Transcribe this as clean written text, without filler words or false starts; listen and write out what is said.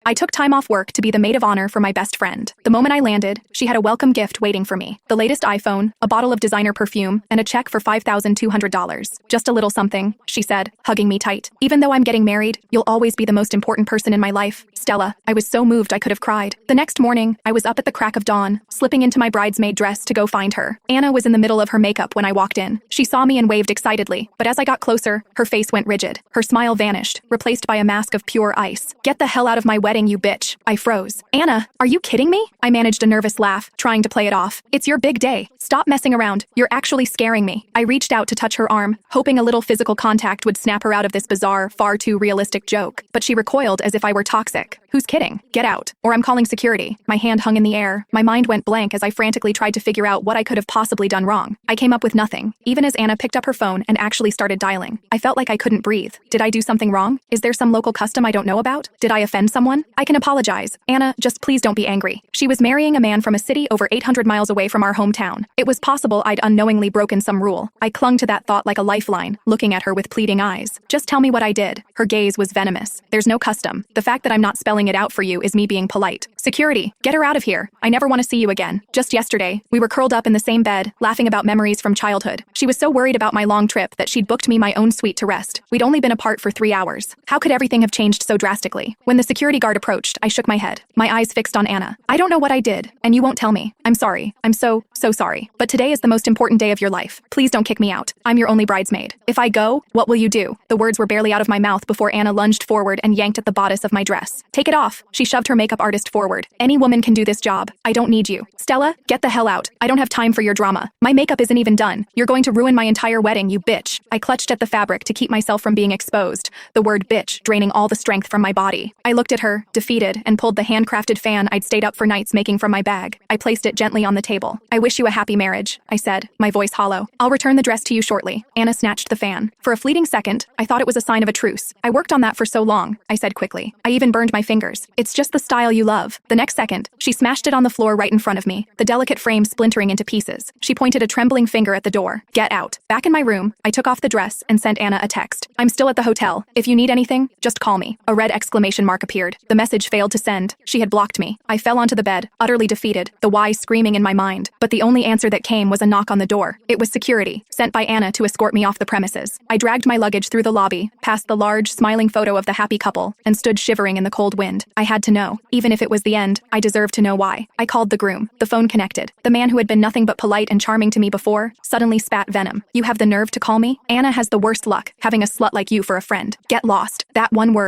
I took time off work to be the maid of honor for my best friend. The moment I landed, she had a welcome gift waiting for me. The latest iPhone, a bottle of designer perfume, and a check for $5,200. Just a little something, she said, hugging me tight. Even though I'm getting married, you'll always be the most important person in my life, Stella. I was so moved I could have cried. The next morning, I was up at the crack of dawn, slipping into my bridesmaid dress to go find her. Anna was in the middle of her makeup when I walked in. She saw me and waved excitedly, but as I got closer, her face went rigid. Her smile vanished, replaced by a mask of pure ice. "Get the hell out of my wedding, you bitch." I froze. "Anna, are you kidding me?" I managed a nervous laugh, trying to play it off. "It's your big day. Stop messing around. You're actually scaring me." I reached out to touch her arm, hoping a little physical contact would snap her out of this bizarre, far too realistic joke. But she recoiled as if I were toxic. "Who's kidding? Get out, or I'm calling security." My hand hung in the air. My mind went blank as I frantically tried to figure out what I could have possibly done wrong. I came up with nothing, even as Anna picked up her phone and actually started dialing. I felt like I couldn't breathe. Did I do something wrong? Is there some local custom I don't know about? Did I offend someone? I can apologize. Anna, just please don't be angry. She was marrying a man from a city over 800 miles away from our hometown. It was possible I'd unknowingly broken some rule. I clung to that thought like a lifeline, looking at her with pleading eyes. "Just tell me what I did." Her gaze was venomous. "There's no custom. The fact that I'm not spelling it out for you is me being polite. Security, get her out of here. I never want to see you again." Just yesterday, we were curled up in the same bed, laughing about memories from childhood. She was so worried about my long trip that she'd booked me my own suite to rest. We'd only been apart for 3 hours. How could everything have changed so drastically? When the security guard approached, I shook my head, my eyes fixed on Anna. "I don't know what I did, and you won't tell me. I'm sorry. I'm so sorry. But today is the most important day of your life. Please don't kick me out. I'm your only bridesmaid. If I go, what will you do?" The words were barely out of my mouth before Anna lunged forward and yanked at the bodice of my dress. "Take it off." She shoved her makeup artist forward. "Any woman can do this job. I don't need you. Stella, get the hell out. I don't have time for your drama. My makeup isn't even done. You're going to ruin my entire wedding, you bitch." I clutched at the fabric to keep myself from being exposed, the word bitch draining all the strength from my body. I looked at her, defeated, and pulled the handcrafted fan I'd stayed up for nights making from my bag. I placed it gently on the table. "I wish you a happy marriage," I said, my voice hollow. "I'll return the dress to you shortly." Anna snatched the fan. For a fleeting second, I thought it was a sign of a truce. "I worked on that for so long," I said quickly. "I even burned my fingers. It's just the style you love." The next second, she smashed it on the floor right in front of me, the delicate frame splintering into pieces. She pointed a trembling finger at the door. "Get out." Back in my room, I took off the dress and sent Anna a text. "I'm still at the hotel. If you need anything, just call me." A red exclamation mark appeared. The message failed to send. She had blocked me. I fell onto the bed, utterly defeated, the why screaming in my mind. But the only answer that came was a knock on the door. It was security, sent by Anna to escort me off the premises. I dragged my luggage through the lobby, past the large, smiling photo of the happy couple, and stood shivering in the cold wind. I had to know. Even if it was the end, I deserved to know why. I called the groom. The phone connected. The man who had been nothing but polite and charming to me before suddenly spat venom. "You have the nerve to call me? Anna has the worst luck, having a slut like you for a friend. Get lost." That one word,